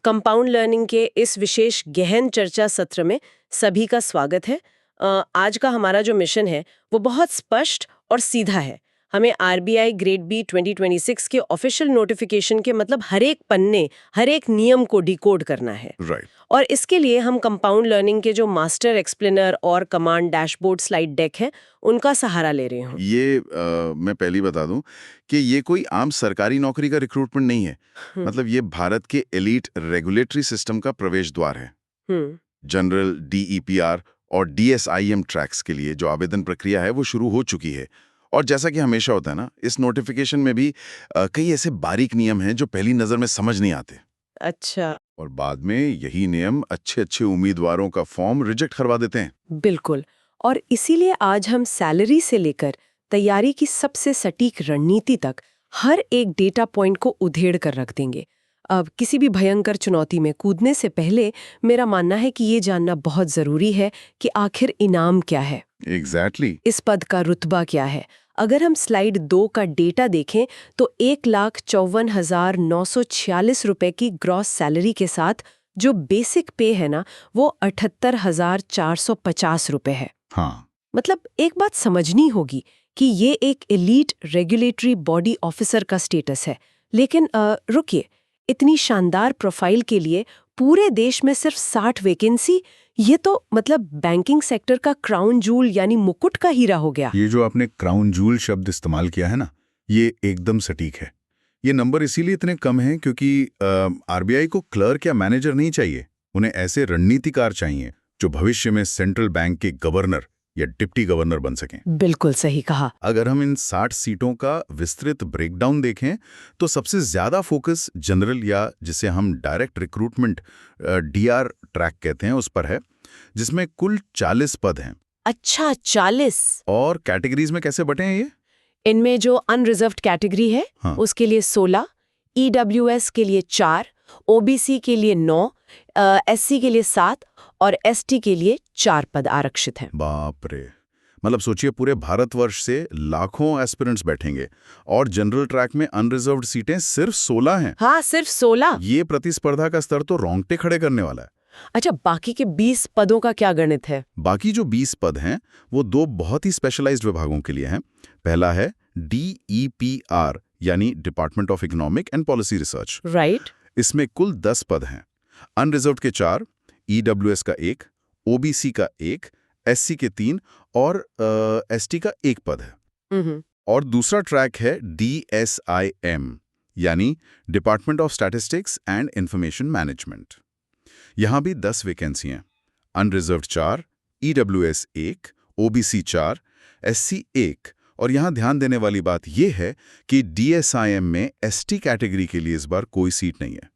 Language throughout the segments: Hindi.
कंपाउंड लर्निंग के इस विशेष गहन चर्चा सत्र में सभी का स्वागत है। आज का हमारा जो मिशन है वो बहुत स्पष्ट और सीधा है। हमें आरबीआई ग्रेड बी 2026 के ऑफिशियल नोटिफिकेशन के मतलब हर एक पन्ने, हर एक नियम को डिकोड करना है। राइट। और इसके लिए हम कंपाउंड लर्निंग के जो मास्टर एक्सप्लेनर और कमांड डैशबोर्ड स्लाइड डेक है उनका सहारा ले रहे हूँ। ये मैं पहली बता दूं कि ये कोई आम सरकारी नौकरी का रिक्रूटमेंट नहीं है। मतलब ये भारत के एलीट रेगुलेटरी सिस्टम का प्रवेश द्वार है। जनरल, डीईपीआर और डीएसआईएम ट्रैक्स के लिए जो आवेदन प्रक्रिया है वो शुरू हो चुकी है। और जैसा कि हमेशा होता है ना, इस नोटिफिकेशन में भी कई ऐसे बारीक नियम हैं जो पहली नजर में समझ नहीं आते। अच्छा। और बाद में यही नियम अच्छे अच्छे उम्मीदवारों का फॉर्म रिजेक्ट करवा देते हैं। बिल्कुल। और इसीलिए आज हम सैलरी से लेकर तैयारी की सबसे सटीक रणनीति तक हर एक डेटा पॉइंट को उधेड़ कर रख देंगे। अब किसी भी भयंकर चुनौती में कूदने से पहले मेरा मानना है कि ये जानना बहुत जरूरी है कि आखिर इनाम क्या है। एग्जैक्टली। इस पद का रुतबा क्या है। अगर हम स्लाइड 2 का डेटा देखें तो 1,54,946 रुपए की ग्रॉस सैलरी के साथ जो बेसिक पे है ना, वो 78,450 रुपए है। हाँ। मतलब एक बात समझनी होगी कि ये एक एलीट रेगुलेटरी बॉडी ऑफिसर का स्टेटस है। लेकिन रुकिए, इतनी शानदार प्रोफाइल के लिए पूरे देश में सिर्फ 60 वैकेंसी, ये तो मतलब बैंकिंग सेक्टर का क्राउन जूल यानी मुकुट का हीरा हो गया। ये जो आपने क्राउन जूल शब्द इस्तेमाल किया है ना, ये एकदम सटीक है। ये नंबर इसीलिए इतने कम हैं क्योंकि आरबीआई को क्लर्क या मैनेजर नहीं चाहिए। उन्हें ऐसे रणनीतिकार चाहिए जो भविष्य में सेंट्रल बैंक के गवर्नर या डिप्टी गवर्नर बन सकें। बिल्कुल सही कहा। अगर हम इन 60 सीटों का विस्तृत ब्रेकडाउन देखें तो सबसे ज्यादा फोकस जनरल या जिसे हम डायरेक्ट रिक्रूटमेंट डीआर ट्रैक कहते हैं उस पर है, जिसमें कुल 40 पद हैं। अच्छा, 40। और कैटेगरीज में कैसे बटे हैं ये? इनमें जो अनरिजर्व्ड कैटेगरी है हाँ। उसके लिए 16, ईडब्ल्यूएस के लिए 4, ओबीसी के लिए 9, एससी के लिए 7 और एसटी के लिए 4 पद आरक्षित हैं। बाप रे। मतलब सोचिए, पूरे भारतवर्ष से लाखों एस्पिरेंट्स बैठेंगे और जनरल ट्रैक में अनरिजर्व्ड सीटें सिर्फ 16 हैं। हाँ, सिर्फ 16। ये प्रतिस्पर्धा का स्तर तो रोंगटे खड़े करने वाला है। अच्छा, बाकी के 20 पदों का क्या गणित है? बाकी जो 20 पद हैं वो दो बहुत ही स्पेशलाइज्ड विभागों के लिए हैं। पहला है डीईपीआर यानी department of economic and policy research. Right. इसमें कुल 10 पद हैं। अनरिजर्व्ड के 4, ईडब्ल्यूएस का 1, ओबीसी का 1, एससी के 3 और एसटी का 1 पद है। और दूसरा ट्रैक है डीएसआईएम यानी department of statistics and information management. यहां भी 10 वैकेंसी हैं। Unreserved 4, EWS 1, OBC 4, SC 1। और यहां ध्यान देने वाली बात यह है कि डीएसआईएम में एसटी कैटेगरी के लिए इस बार कोई सीट नहीं है।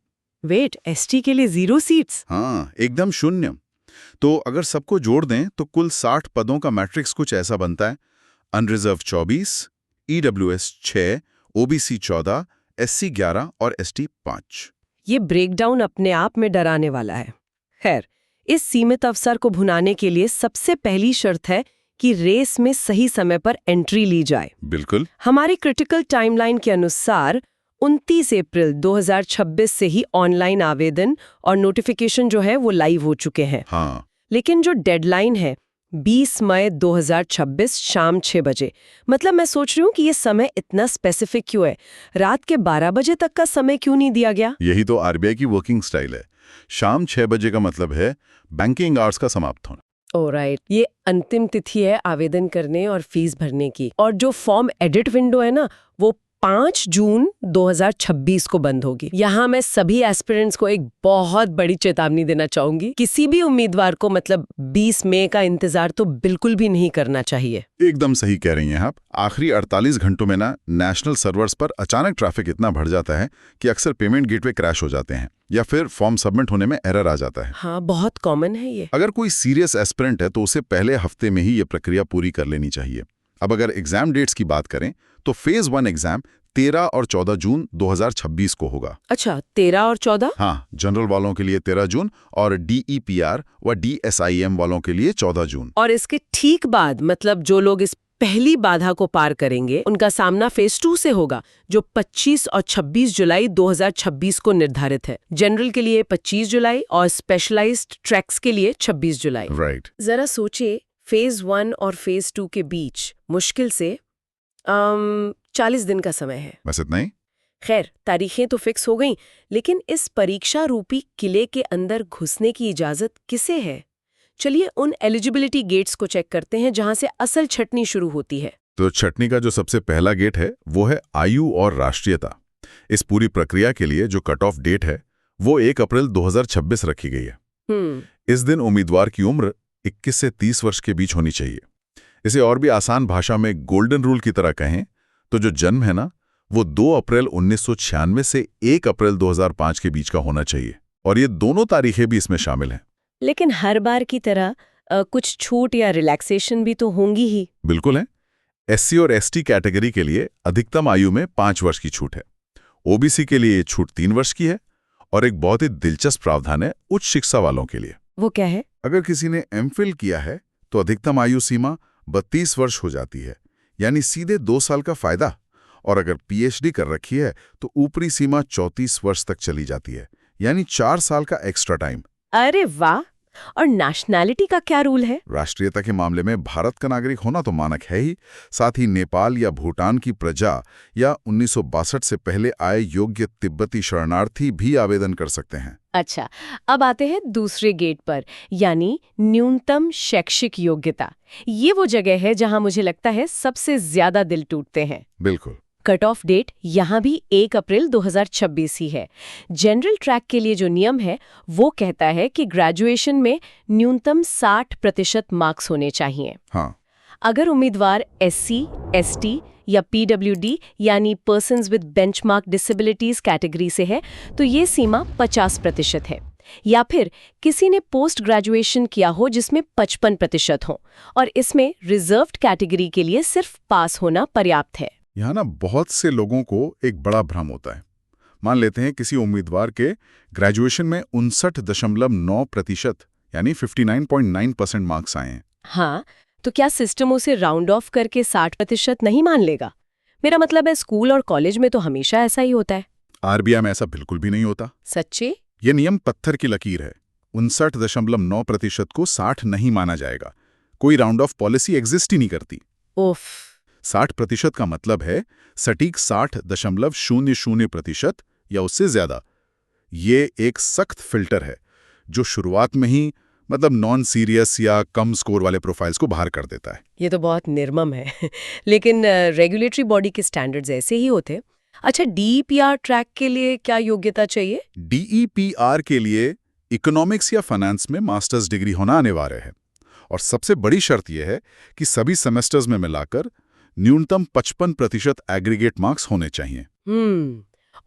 वेट, एसटी के लिए 0 सीट्स? हाँ, एकदम शून्य। तो अगर सबको जोड़ दें तो कुल 60 पदों का मैट्रिक्स कुछ ऐसा बनता है। अनरिजर्व 24, ईडब्ल्यूएस 6, ओबीसी 14, एससी 11 और एसटी 5। ये ब्रेकडाउन अपने आप में डराने वाला है। खैर, इस सीमित अवसर को भुनाने के लिए सबसे पहली शर्त है कि रेस में सही समय पर एंट्री ली जाए। बिल्कुल। हमारी क्रिटिकल टाइमलाइन के अनुसार 29 अप्रैल 2026 से ही ऑनलाइन आवेदन और नोटिफिकेशन जो है वो लाइव हो चुके हैं। हाँ। लेकिन जो डेडलाइन है 20 मई 2026 शाम 6 बजे। मतलब मैं सोच रही हूँ कि ये समय इतना स्पेसिफिक क्यों है? रात के 12 बजे तक का समय क्यों नहीं दिया गया? यही तो आरबीआई की वर्किंग स्टाइल है। शाम 6 बजे का मतलब है बैंकिंग आवर्स का समाप्त होना। राइट। ये अंतिम तिथि है आवेदन करने और फीस भरने की। और जो फॉर्म एडिट विंडो है ना, वो 5 जून 2026 को बंद होगी। यहाँ मैं सभी एस्पिरेंट्स को एक बहुत बड़ी चेतावनी देना चाहूंगी। किसी भी उम्मीदवार को मतलब 20 मई का इंतजार तो बिल्कुल भी नहीं करना चाहिए। एकदम सही कह रही हैं आप। आखिरी 48 घंटों में ना नेशनल सर्वर्स पर अचानक ट्रैफिक इतना बढ़ जाता है कि अक्सर पेमेंट गेटवे क्रैश हो जाते हैं या फिर फॉर्म सबमिट होने में एरर आ जाता है। हाँ, बहुत कॉमन है ये। अगर कोई सीरियस एस्पिरेंट है तो उसे पहले हफ्ते में ही ये प्रक्रिया पूरी कर लेनी चाहिए। अब अगर एग्जाम डेट्स की बात करें तो फेज 1 एग्जाम 13 और 14 जून 2026 को होगा। अच्छा, 13 और 14? हाँ, जनरल वालों के लिए 13 जून और डीईपीआर व डीएसआईएम वालों के लिए 14 जून। और इसके ठीक बाद मतलब जो लोग इस पहली बाधा को पार करेंगे उनका सामना फेज 2 से होगा, जो 25 और 26 जुलाई 2026 को निर्धारित है। जनरल के लिए 25 जुलाई और स्पेशलाइज्ड ट्रैक्स के लिए 26 जुलाई। राइट। जरा सोचे, फेज 1 और फेज 2 के बीच मुश्किल से 40 दिन का समय है। बस इतना ही? खैर, तारीखें तो फिक्स हो गईं, लेकिन इस परीक्षा रूपी किले के अंदर घुसने की इजाजत किसे है? चलिए उन एलिजिबिलिटी गेट्स को चेक करते हैं जहां से असल छटनी शुरू होती है। तो छटनी का जो सबसे पहला गेट है वो है आयु और राष्ट्रीयता। इस पूरी प्रक्रिया के लिए जो कट ऑफ डेट है वो 1 अप्रैल 2026 रखी गई है। इस दिन उम्मीदवार की उम्र 21 से 30 वर्ष के बीच होनी चाहिए। इसे और भी आसान भाषा में गोल्डन रूल की तरह कहें तो जो जन्म है ना, वो 2 अप्रैल 1996 से 1 अप्रैल 2005 के बीच का होना चाहिए, और ये दोनों तारीखें भी इसमें शामिल हैं। लेकिन हर बार की तरह कुछ छूट या रिलैक्सेशन भी तो होंगी ही। बिल्कुल है। एससी और एसटी कैटेगरी के लिए अधिकतम आयु में 5 वर्ष की छूट है। ओबीसी के लिए ये छूट 3 वर्ष की है, और एक बहुत ही दिलचस्प प्रावधान है उच्च शिक्षा वालों के लिए। वो क्या है? अगर किसी ने एमफिल किया है तो अधिकतम आयु सीमा 32 वर्ष हो जाती है, यानी सीधे 2 साल का फायदा। और अगर पीएचडी कर रखी है तो ऊपरी सीमा 34 वर्ष तक चली जाती है, यानी 4 साल का एक्स्ट्रा टाइम। अरे वाह! और नेशनैलिटी का क्या रूल है? राष्ट्रीयता के मामले में भारत का नागरिक होना तो मानक है ही, साथ ही नेपाल या भूटान की प्रजा या 1962 से पहले आए योग्य तिब्बती शरणार्थी भी आवेदन कर सकते हैं। अच्छा, अब आते हैं दूसरे गेट पर, यानी न्यूनतम शैक्षिक योग्यता। ये वो जगह है जहां मुझे लगता है सबसे ज्यादा दिल टूटते हैं। बिल्कुल। कट ऑफ डेट यहाँ भी 1 अप्रैल 2026 ही है। जनरल ट्रैक के लिए जो नियम है वो कहता है कि ग्रेजुएशन में न्यूनतम 60% मार्क्स होने चाहिए। हाँ। अगर उम्मीदवार एससी, एसटी या पीडब्ल्यूडी यानी persons with benchmark disabilities category से है तो ये सीमा 50% है। या फिर किसी ने पोस्ट ग्रेजुएशन किया हो जिसमें 55% हो, और इसमें रिजर्व्ड कैटेगरी के लिए सिर्फ पास होना पर्याप्त है। यहाँ ना बहुत से लोगों को एक बड़ा भ्रम होता है। मान लेते हैं किसी उम्मीदवार के ग्रेजुएशन में 59.9% यानी 59.9% मार्क्स आए हैं। हाँ, तो क्या सिस्टम उसे राउंड ऑफ करके 60% नहीं मान लेगा? मेरा मतलब है स्कूल और कॉलेज में तो हमेशा ऐसा ही होता है। आरबीआई में ऐसा बिल्कुल भी नहीं होता। सच्ची? ये नियम पत्थर की लकीर है। 59.9% को 60 नहीं माना जाएगा। कोई राउंड ऑफ पॉलिसी एग्जिस्ट ही नहीं करती। उफ। 60% का मतलब है सटीक 60.00% या उससे ज्यादा। ये एक सख्त फिल्टर है जो शुरुआत में ही मतलब नॉन सीरियस या कम स्कोर वाले प्रोफाइल्स को बाहर कर देता है। ये तो बहुत निर्मम है। लेकिन रेगुलेटरी बॉडी के स्टैंडर्ड्स ऐसे ही होते। अच्छा, डीईपीआर ट्रैक के लिए क्या योग्यता चाहिए? डीईपीआर के लिए इकोनॉमिक्स या फाइनेंस में मास्टर्स डिग्री होना अनिवार्य है, और सबसे बड़ी शर्त यह है कि सभी सेमेस्टर्स में मिलाकर न्यूनतम 55% एग्रीगेट मार्क्स होने चाहिए।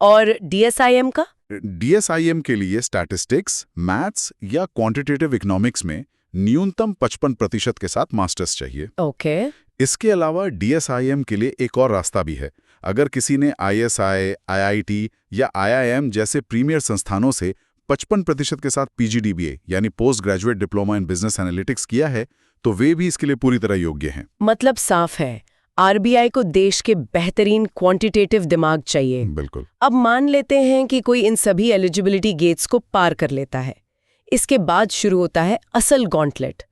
और डीएसआईएम का? डीएसआईएम के लिए स्टैटिस्टिक्स, मैथ्स या क्वांटिटेटिव इकोनॉमिक्स में न्यूनतम 55% के साथ मास्टर्स चाहिए। ओके। इसके अलावा डीएसआईएम के लिए एक और रास्ता भी है। अगर किसी ने आईएसआई, आईआईटी या आईआईएम जैसे प्रीमियर संस्थानों से 55% के साथ पीजीडीबीए यानी post graduate diploma in business analytics किया है तो वे भी इसके लिए पूरी तरह योग्य हैं। मतलब साफ है, आरबीआई को देश के बेहतरीन क्वांटिटेटिव दिमाग चाहिए। बिल्कुल। अब मान लेते हैं कि कोई इन सभी एलिजिबिलिटी गेट्स को पार कर लेता है। इसके बाद शुरू होता है असल गॉन्टलेट,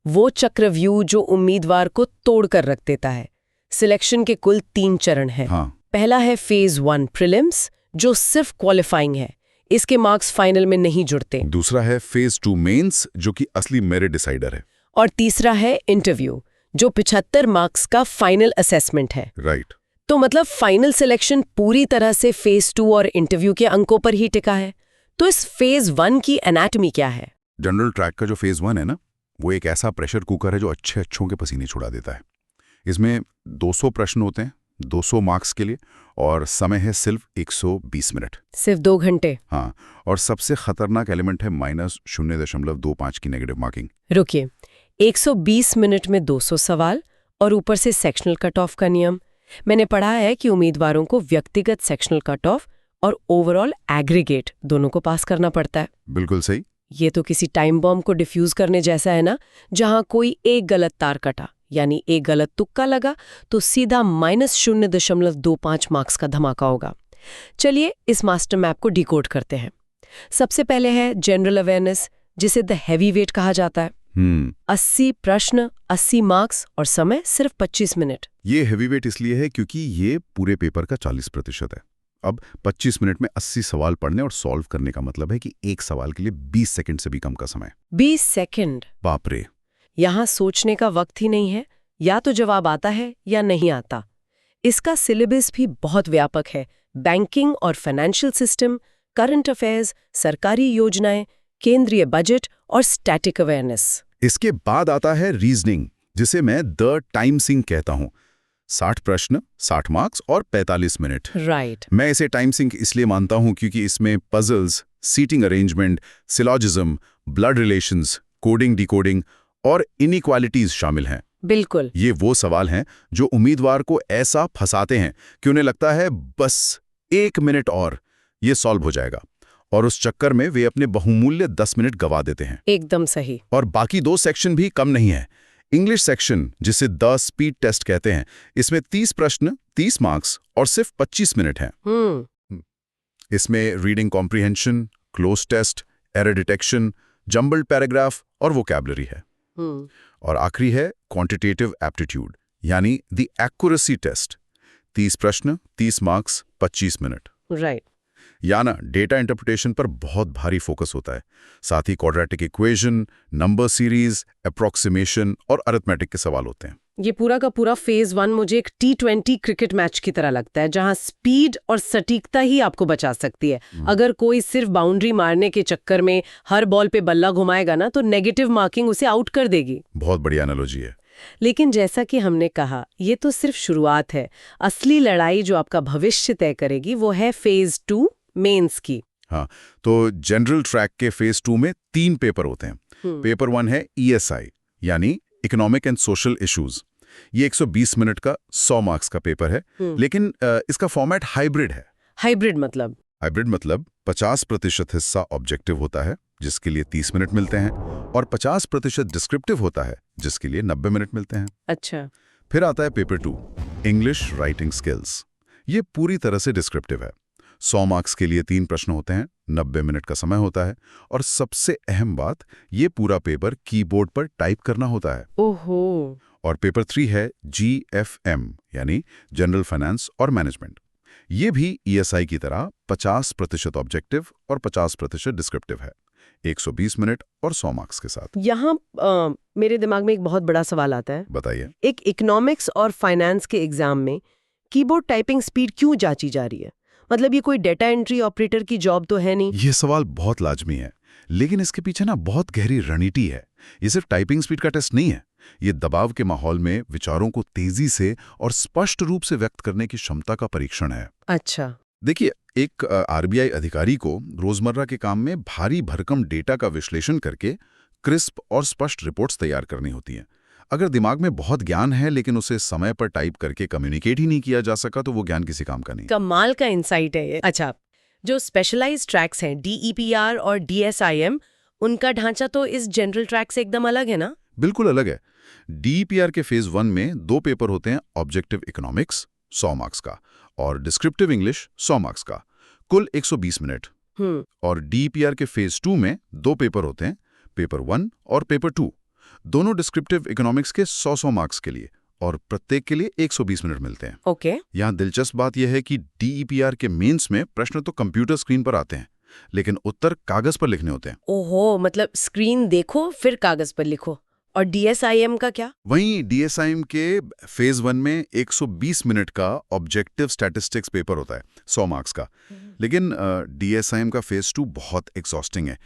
वो चक्रव्यूह जो उम्मीदवार को तोड़ कर रख देता है। सिलेक्शन के कुल 3 चरण हैं। हाँ। पहला है फेज 1 प्रीलिम्स, जो सिर्फ क्वालिफाइंग है, इसके मार्क्स फाइनल में नहीं जुड़ते। दूसरा है फेज 2 मेंस, जो कि असली मेरिट डिसाइडर है। और तीसरा है इंटरव्यू, जो 75 मार्क्स का फाइनल असेसमेंट है। राइट। तो मतलब फाइनल सिलेक्शन पूरी तरह से फेज 2 और इंटरव्यू के अंकों पर ही टिका है। तो इस फेज 1 की एनाटॉमी क्या है? जनरल ट्रैक का जो फेज 1 है ना, वो एक ऐसा प्रेशर कुकर है जो अच्छों के पसीने छुड़ा देता है। इसमें 200 प्रश्न होते हैं, 200 मार्क्स के लिए, और समय है सिर्फ 120 मिनट। सिर्फ 2 घंटे? हाँ। और सबसे खतरनाक एलिमेंट है -0.25 की नेगेटिव मार्किंग। रुकिए, 120 मिनट में 200 सवाल और ऊपर से सेक्शनल कट ऑफ का नियम। मैंने पढ़ा है कि उम्मीदवारों को व्यक्तिगत सेक्शनल कट ऑफ और ओवरऑल एग्रीगेट दोनों को पास करना पड़ता है। बिल्कुल सही। ये तो किसी टाइम बॉम्ब को डिफ्यूज करने जैसा है ना, जहां कोई एक गलत तार कटा यानी एक गलत तुक्का लगा तो सीधा -0.25 मार्क्स का धमाका होगा। चलिए इस मास्टर मैप को डिकोड करते हैं। सबसे पहले है जनरल अवेयरनेस, जिसे द हैवी वेट कहा जाता है। 80 प्रश्न, 80 मार्क्स और समय सिर्फ 25 मिनट। ये हैवीवेट इसलिए है क्योंकि ये पूरे पेपर का 40% है। अब 25 मिनट में 80 सवाल पढ़ने और सॉल्व करने का मतलब है कि एक सवाल के लिए 20 सेकंड से भी कम का समय। 20 सेकंड? बाप रे। यहाँ सोचने का वक्त ही नहीं है, या तो जवाब आता है या नहीं आता। इसका सिलेबस भी बहुत व्यापक है। बैंकिंग और फाइनेंशियल सिस्टम, करंट अफेयर्स, सरकारी योजनाएं, केंद्रीय बजट और स्टैटिक अवेयरनेस। इसके बाद आता है रीजनिंग, जिसे मैं द टाइम सिंक कहता हूँ। 60 प्रश्न, 60 मार्क्स और 45 मिनट। राइट। मैं इसे टाइम सिंक इसलिए मानता हूँ क्योंकि इसमें puzzles, seating arrangement, syllogism, blood relations, coding decoding और इनइक्वालिटीज शामिल हैं। बिल्कुल। ये वो सवाल हैं जो उम्मीदवार को ऐसा फंसाते हैं कि उन्हें लगता है बस 1 मिनट और ये सॉल्व हो जाएगा, और उस चक्कर में वे अपने बहुमूल्य 10 मिनट गवा देते हैं। एकदम सही। और बाकी 2 सेक्शन भी कम नहीं है। इंग्लिश सेक्शन, जिसे द स्पीड टेस्ट कहते हैं, इसमें 30 प्रश्न, 30 मार्क्स और सिर्फ 25 मिनट हैं। इसमें reading comprehension, cloze test, error detection, jumbled paragraph और वोकैबुलरी है। और आखिरी है क्वांटिटेटिव एप्टीट्यूड, यानी द एक्यूरेसी टेस्ट। 30 प्रश्न, 30 मार्क्स, 25 मिनट। राइट। या ना डेटा इंटरप्रिटेशन पर बहुत भारी फोकस होता है। साथ ही quadratic equation, number series, approximation और अरिथमेटिक के सवाल होते हैं। ये पूरा का पूरा फेज 1 मुझे एक T20 क्रिकेट मैच की तरह लगता है, जहां स्पीड और सटीकता ही आपको बचा सकती है। अगर कोई सिर्फ बाउंड्री मारने के चक्कर में हर बॉल पे बल्ला घुमाएगा ना, तो नेगेटिव मार्किंग उसे आउट कर देगी। बहुत बढ़िया एनालॉजी है। लेकिन जैसा कि हमने कहा, ये तो सिर्फ शुरुआत है। असली लड़ाई जो आपका भविष्य तय करेगी वो है फेज 2 मेंस की। हाँ, तो जनरल ट्रैक के फेज 2 में 3 पेपर होते हैं। पेपर 1 है ESI, यानी इकोनॉमिक एंड सोशल इश्यूज। ये 120 मिनट का 100 मार्क्स का पेपर है, लेकिन इसका फॉर्मेट हाइब्रिड है। हाइब्रिड मतलब? हाइब्रिड मतलब 50% हिस्सा ऑब्जेक्टिव होता है, जिसके लिए 30 मिनट मिलते हैं, और 50% डिस्क्रिप्टिव होता है, जिसके लिए 90 मिनट मिलते हैं। अच्छा। फिर आता है पेपर 2, इंग्लिश राइटिंग स्किल्स। ये पूरी तरह से डिस्क्रिप्टिव है। 100 मार्क्स के लिए 3 प्रश्न होते हैं, 90 मिनट का समय होता है, और सबसे अहम बात, ये पूरा पेपर कीबोर्ड पर टाइप करना होता है। ओहो। और पेपर 3 है GFM, यानी जनरल फाइनेंस और मैनेजमेंट। ये भी ESI की तरह 50% ऑब्जेक्टिव और 50% डिस्क्रिप्टिव है, 120 मिनट और 100 मार्क्स के साथ। यहाँ मेरे दिमाग में एक बहुत बड़ा सवाल आता है। बताइए। एक इकोनॉमिक्स और फाइनेंस के एग्जाम में कीबोर्ड टाइपिंग स्पीड क्यों जांची जा रही है? मतलब ये कोई डेटा एंट्री ऑपरेटर की जॉब तो है नहीं। ये सवाल बहुत लाजमी है, लेकिन इसके पीछे ना बहुत गहरी रणनीति है। ये सिर्फ टाइपिंग स्पीड का टेस्ट नहीं है, ये दबाव के माहौल में विचारों को तेजी से और स्पष्ट रूप से व्यक्त करने की क्षमता का परीक्षण है। अच्छा। देखिए, एक RBI अधिकारी को रोजमर्रा के काम में भारी भरकम डेटा का विश्लेषण करके क्रिस्प और स्पष्ट रिपोर्ट्स तैयार करनी होती हैं। अगर दिमाग में बहुत ज्ञान है लेकिन उसे समय पर टाइप करके कम्युनिकेट ही नहीं किया जा सका, तो वो ज्ञान किसी काम का नहीं। कमाल का इंसाइट है ये। अच्छा, जो स्पेशलाइज्ड ट्रैक्स हैं DEPR और DSIM, उनका ढांचा तो इस जनरल ट्रैक से एकदम अलग है ना? बिल्कुल अलग है। DEPR के फेज 1 में 2 पेपर होते हैं, ऑब्जेक्टिव इकोनॉमिक्स 100 मार्क्स का और डिस्क्रिप्टिव इंग्लिश 100 मार्क्स का, कुल 120 मिनट। और DEPR के फेज 2 में 2 पेपर होते हैं, पेपर 1 और पेपर 2, दोनों डिस्क्रिप्टिव इकोनॉमिक्स के 100 मार्क्स के लिए, और प्रत्येक के लिए 120 मिनट मिलते हैं। ओके। यहाँ दिलचस्प बात यह है कि DEPR के मेंस में प्रश्न तो कंप्यूटर स्क्रीन पर आते हैं, लेकिन उत्तर कागज पर लिखने होते हैं। ओहो, मतलब स्क्रीन देखो फिर कागज पर लिखो। और DSIM का क्या? वहीं DSIM के फेज 1 में 120 मिनट का ऑब्जेक्टिव स्टैटिस्टिक्स पेपर होता है, 100 मार्क्स का। लेकिन DSIM का फेज 2 बहुत एग्जॉस्टिंग है।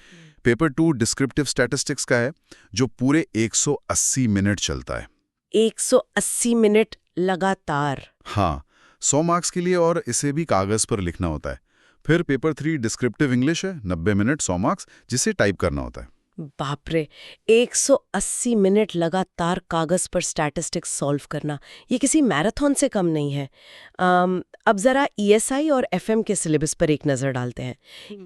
पेपर 2 डिस्क्रिप्टिव स्टैटिस्टिक्स का है, जो पूरे 180 मिनट चलता है। 180 मिनट लगातार? हाँ, 100 मार्क्स के लिए, और इसे भी कागज पर लिखना होता है। फिर पेपर 3 डिस्क्रिप्टिव इंग्लिश है, 90 मिनट 100 मार्क्स, जिसे टाइप करना होता है। बाप रे, 180 मिनट लगातार कागज पर स्टैटिस्टिक्स सॉल्व करना, ये किसी मैराथन से कम नहीं है। अब जरा ईएसआई और एफएम के सिलेबस पर एक नजर डालते हैं।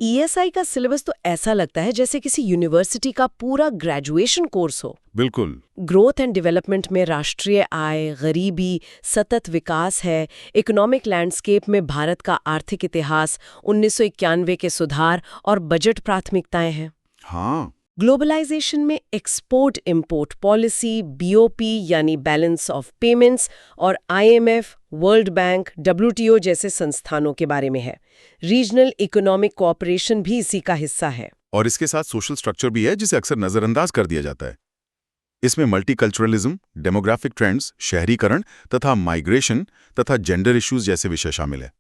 ईएसआई का सिलेबस तो ऐसा लगता है जैसे किसी यूनिवर्सिटी का पूरा ग्रेजुएशन कोर्स हो। बिल्कुल। ग्रोथ एंड डेवलपमेंट में राष्ट्रीय आय, गरीबी, सतत विकास है, इकोनॉमिक लैंडस्केप में भारत का आर्थिक इतिहास, 1991 के सुधार और बजट प्राथमिकताएं हैं। हाँ। ग्लोबलाइजेशन में एक्सपोर्ट इंपोर्ट पॉलिसी, बीओपी यानी बैलेंस ऑफ पेमेंट्स और आईएमएफ, वर्ल्ड बैंक, डब्ल्यूटीओ जैसे संस्थानों के बारे में है। रीजनल इकोनॉमिक कोऑपरेशन भी इसी का हिस्सा है। और इसके साथ सोशल स्ट्रक्चर भी है जिसे अक्सर नजरअंदाज कर दिया जाता है। इसमें मल्टीकल्चरलिज्म, डेमोग्राफिक ट्रेंड्स, शहरीकरण तथा माइग्रेशन तथा जेंडर इश्यूज जैसे विषय शामिल है।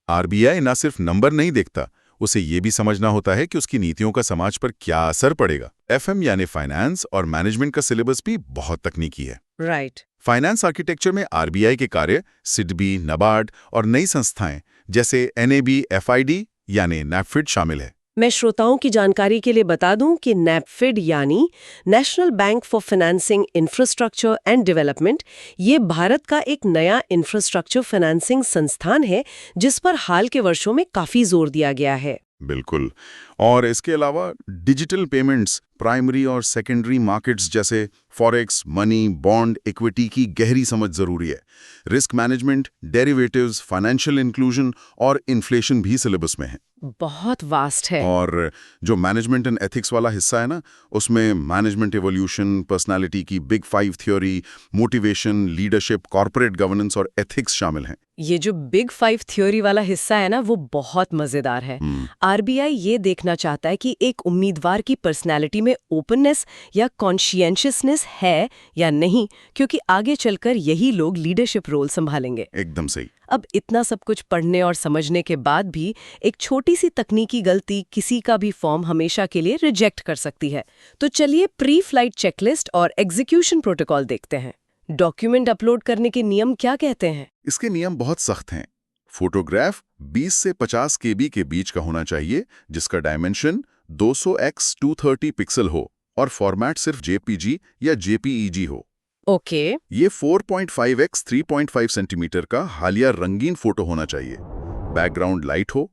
आरबीआई न सिर्फ नंबर नहीं देखता, उसे ये भी समझना होता है कि उसकी नीतियों का समाज पर क्या असर पड़ेगा। एफएम यानी फाइनेंस और मैनेजमेंट का सिलेबस भी बहुत तकनीकी है। राइट। फाइनेंस आर्किटेक्चर में आरबीआई के कार्य, सिडबी, नबार्ड और नई संस्थाएं जैसे एनएबी, एफआईडी यानी नैफिड शामिल है। मैं श्रोताओं की जानकारी के लिए बता दूं कि नैफिड यानी national bank for financing infrastructure and development, ये भारत का एक नया इंफ्रास्ट्रक्चर फाइनेंसिंग संस्थान है जिस पर हाल के वर्षों में काफी जोर दिया गया है। बिल्कुल। और इसके अलावा डिजिटल पेमेंट्स, प्राइमरी और सेकेंडरी मार्केट्स जैसे फॉरेक्स, मनी, बॉन्ड, इक्विटी की गहरी समझ जरूरी है। Risk management, derivatives, financial inclusion और इन्फ्लेशन भी सिलेबस में है। बहुत वास्ट है। और जो मैनेजमेंट एंड एथिक्स वाला हिस्सा है ना, उसमें मैनेजमेंट एवोल्यूशन, पर्सनालिटी की big 5 theory, motivation, leadership, corporate governance और एथिक्स शामिल हैं। ये जो बिग 5 थ्योरी वाला हिस्सा है ना, वो बहुत मजेदार है। आरबीआई ये देखना चाहता है कि एक उम्मीदवार की पर्सनैलिटी में ओपननेस या कॉन्शियसनेस है या नहीं, क्योंकि आगे चलकर यही लोग लीडरशिप रोल संभालेंगे। एकदम सही। अब इतना सब कुछ पढ़ने और समझने के बाद भी एक छोटी सी तकनीकी गलती किसी का भी फॉर्म हमेशा के लिए रिजेक्ट कर सकती है। तो चलिए प्री फ्लाइट चेकलिस्ट और एग्जीक्यूशन प्रोटोकॉल देखते हैं। डॉक्यूमेंट अपलोड करने के नियम क्या कहते हैं? इसके नियम बहुत सख्त हैं। फोटोग्राफ 20 से 50 केबी के बीच का होना चाहिए, जिसका डायमेंशन 200x230 पिक्सल हो और फॉर्मेट सिर्फ जेपीजी या जेपीईजी हो। ओके। ये 4.5x 3.5 सेंटीमीटर का हालिया रंगीन फोटो होना चाहिए। बैकग्राउंड लाइट हो,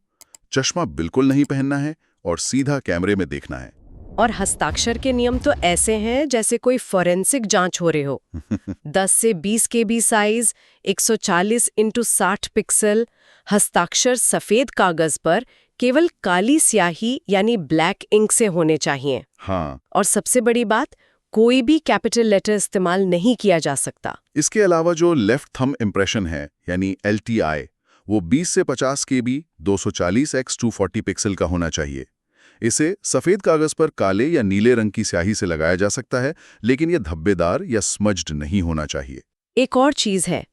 चश्मा बिल्कुल नहीं पहनना है और सीधा कैमरे में देखना है। और हस्ताक्षर के नियम तो ऐसे हैं जैसे कोई फोरेंसिक जांच हो रही हो। 10 से 20 केबी साइज, 140x60 पिक्सल, हस्ताक्षर सफेद कागज पर केवल काली स्याही यानी ब्लैक इंक से होने चाहिए। हाँ। और सबसे बड़ी बात, कोई भी कैपिटल लेटर इस्तेमाल नहीं किया जा सकता। इसके अलावा जो लेफ्ट थंब इम्प्रेशन है यानी LTI, वो 20 से 50 केबी 240x240 पिक्सल का होना चाहिए। इसे सफेद कागज पर काले या नीले रंग की स्याही से लगाया जा सकता है, लेकिन यह धब्बेदार या स्मज्ड नहीं होना चाहिए। एक और चीज है,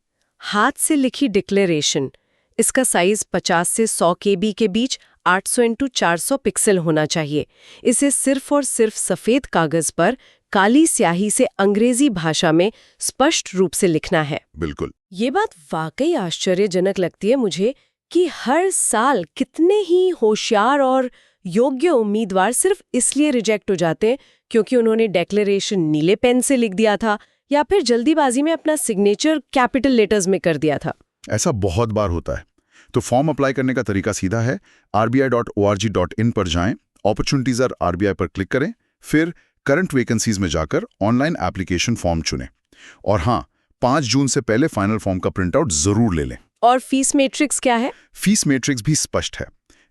हाथ से लिखी डिक्लेरेशन। इसका साइज 50 से 100 केबी के बीच 800x400 पिक्सल होना चाहिए। इसे सिर्फ और सिर्फ सफेद कागज पर काली स्याही से अंग्रेजी भाषा में स्पष्ट रूप से लिखना है। बिल्कुल। ये बात वाकई आश्चर्यजनक लगती है मुझे कि हर साल कितने ही होशियार और योग्य उम्मीदवार सिर्फ इसलिए रिजेक्ट हो जाते हैं क्योंकि उन्होंने डिक्लेरेशन नीले पेन से लिख दिया था या फिर जल्दीबाजी में अपना सिग्नेचर कैपिटल लेटर्स में कर दिया था। ऐसा बहुत बार होता है। तो फॉर्म अप्लाई करने का तरीका सीधा है। rbi.org.in पर जाएं, अपॉर्चुनिटीज आर आरबीआई पर क्लिक करें, फिर करंट वैकेंसीज में जाकर ऑनलाइन एप्लीकेशन फॉर्म चुनें। और हाँ, 5 जून से पहले फाइनल फॉर्म का प्रिंटआउट जरूर ले लें। और फीस मैट्रिक्स क्या है? फीस मैट्रिक्स भी स्पष्ट है।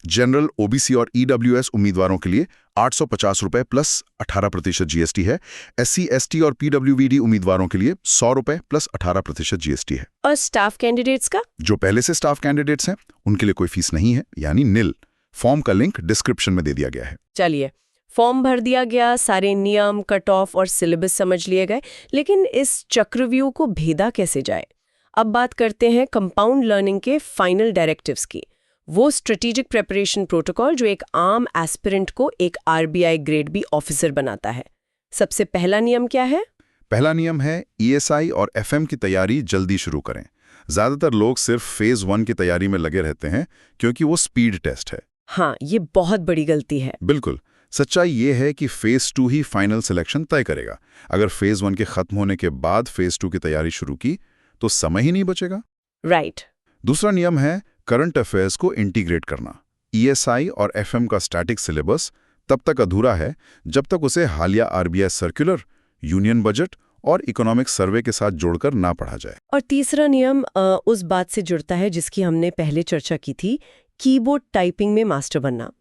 जनरल, ओबीसी और ईडब्ल्यूएस उम्मीदवारों के लिए 850 रुपए प्लस 18% जीएसटी है। SC, ST और पीडब्ल्यूवीडी उम्मीदवारों के लिए 100 रुपए प्लस 18% जीएसटी है। और स्टाफ कैंडिडेट्स का? जो पहले से स्टाफ कैंडिडेट्स हैं उनके लिए कोई फीस नहीं है, यानी निल। फॉर्म का लिंक डिस्क्रिप्शन में दे दिया गया है। चलिए, फॉर्म भर दिया गया, सारे नियम, कट ऑफ और सिलेबस समझ लिए गए, लेकिन इस चक्रव्यूह को भेदा कैसे जाए? अब बात करते हैं कंपाउंड लर्निंग के फाइनल डायरेक्टिव्स की। वो स्ट्रेटेजिक प्रिपरेशन प्रोटोकॉल जो एक आम एस्पिरेंट को एक आरबीआई ग्रेड बी ऑफिसर बनाता है। सबसे पहला नियम क्या है? पहला नियम है ईएसआई और एफएम की तैयारी जल्दी शुरू करें। ज्यादातर लोग सिर्फ फेज 1 की तैयारी में लगे रहते हैं क्योंकि वो स्पीड टेस्ट है। हाँ, ये बहुत बड़ी गलती है। बिल्कुल। सच्चाई ये है कि फेज 2 ही फाइनल सिलेक्शन तय करेगा। अगर फेज 1 के खत्म होने के बाद फेज 2 की तैयारी शुरू की तो समय ही नहीं बचेगा। राइट। दूसरा नियम है करंट अफेयर्स को इंटीग्रेट करना। ESI और FM का स्टैटिक सिलेबस तब तक अधूरा है जब तक उसे हालिया RBI सर्कुलर, यूनियन बजट और इकोनॉमिक सर्वे के साथ जोड़कर ना पढ़ा जाए। और तीसरा नियम उस बात से जुड़ता है जिसकी हमने पहले चर्चा की थी, कीबोर्ड टाइपिंग में मास्टर बनना।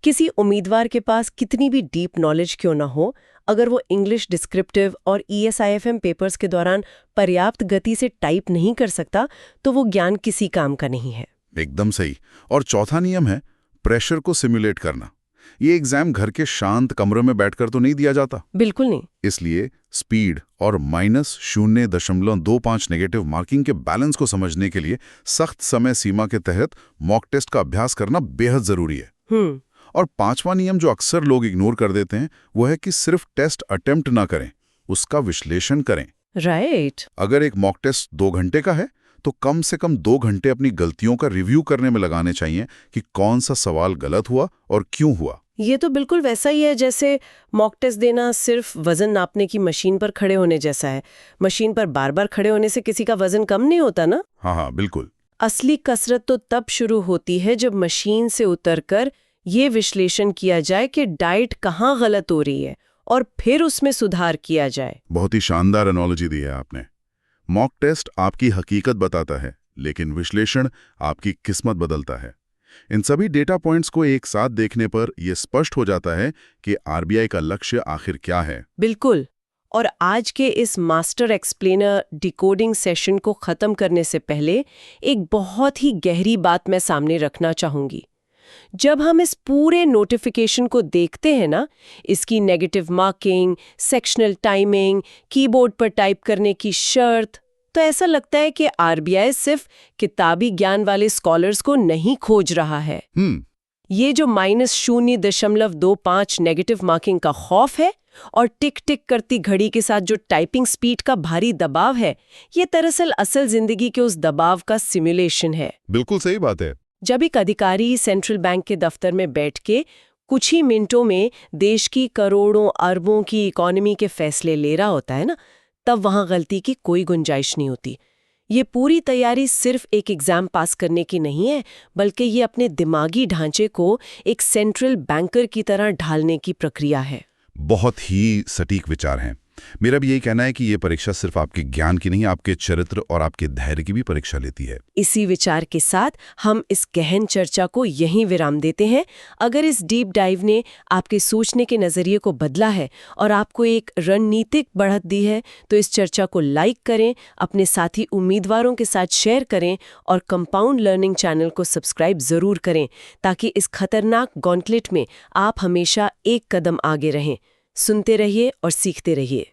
किसी उम्मीदवार के पास कितनी भी डीप नॉलेज क्यों ना हो, अगर वो इंग्लिश डिस्क्रिप्टिव और ESIFM पेपर्स के दौरान पर्याप्त गति से टाइप नहीं कर सकता तो वो ज्ञान किसी काम का नहीं है। एकदम सही। और चौथा नियम है प्रेशर को सिमुलेट करना। ये एग्जाम घर के शांत कमरे में बैठकर तो नहीं दिया जाता। बिल्कुल नहीं। इसलिए स्पीड और -0.25 नेगेटिव मार्किंग के बैलेंस को समझने के लिए सख्त समय सीमा के तहत मॉक टेस्ट का अभ्यास करना बेहद जरूरी है। और पांचवा नियम जो अक्सर लोग इग्नोर कर देते हैं वो है कि सिर्फ टेस्ट अटेम्प्ट ना करें, उसका विश्लेषण करें। राइट। अगर एक मॉक टेस्ट 2 घंटे का है तो कम से कम 2 घंटे अपनी गलतियों का रिव्यू करने में लगाने चाहिए कि कौन सा सवाल गलत हुआ और क्यों हुआ। ये तो बिल्कुल वैसा ही है जैसे मॉक टेस्ट देना सिर्फ वजन नापने की मशीन पर खड़े होने जैसा है। मशीन पर बार बार खड़े होने से किसी का वजन कम नहीं होता ना। हाँ, बिल्कुल। असली कसरत तो तब शुरू होती है जब मशीन से उतरकर ये विश्लेषण किया जाए कि डाइट कहाँ गलत हो रही है और फिर उसमें सुधार किया जाए। बहुत ही शानदार एनालॉजी दी है आपने। मॉक टेस्ट आपकी हकीकत बताता है, लेकिन विश्लेषण आपकी किस्मत बदलता है। इन सभी डेटा पॉइंट्स को एक साथ देखने पर यह स्पष्ट हो जाता है कि RBI का लक्ष्य आखिर क्या है। बिल्कुल। और आज के इस मास्टर एक्सप्लेनर डिकोडिंग सेशन को खत्म करने से पहले एक बहुत ही गहरी बात मैं सामने रखना चाहूंगी। जब हम इस पूरे नोटिफिकेशन को देखते हैं ना, इसकी negative marking, sectional timing, keyboard पर टाइप करने की शर्त, तो ऐसा लगता है कि RBI सिर्फ किताबी ज्ञान वाले स्कॉलर्स को नहीं खोज रहा है। ये जो -0.25 नेगेटिव मार्किंग का खौफ है और टिक टिक करती घड़ी के साथ जो टाइपिंग स्पीड का भारी दबाव है, ये दरअसल असल जिंदगी के उस दबाव का सिमुलेशन है। बिल्कुल सही बात है। जब एक अधिकारी सेंट्रल बैंक के दफ्तर में बैठ के कुछ ही मिनटों में देश की करोड़ों अरबों की इकोनॉमी के फैसले ले रहा होता है ना, तब वहां गलती की कोई गुंजाइश नहीं होती। ये पूरी तैयारी सिर्फ एक एग्जाम पास करने की नहीं है, बल्कि ये अपने दिमागी ढांचे को एक सेंट्रल बैंकर की तरह ढालने की प्रक्रिया है। बहुत ही सटीक विचार हैं। मेरा भी यही कहना है कि ये परीक्षा सिर्फ आपके ज्ञान की नहीं, आपके चरित्र और आपके धैर्य की भी परीक्षा लेती है। इसी विचार के साथ हम इस गहन चर्चा को यहीं विराम देते हैं। अगर इस डीप डाइव ने आपके सोचने के नजरिए को बदला है और आपको एक रणनीतिक बढ़त दी है, तो इस चर्चा को लाइक करें, अपने साथी उम्मीदवारों के साथ शेयर करें और कंपाउंड लर्निंग चैनल को सब्सक्राइब जरूर करें, ताकि इस खतरनाक गॉन्टलेट में आप हमेशा एक कदम आगे रहें। सुनते रहिए और सीखते रहिए।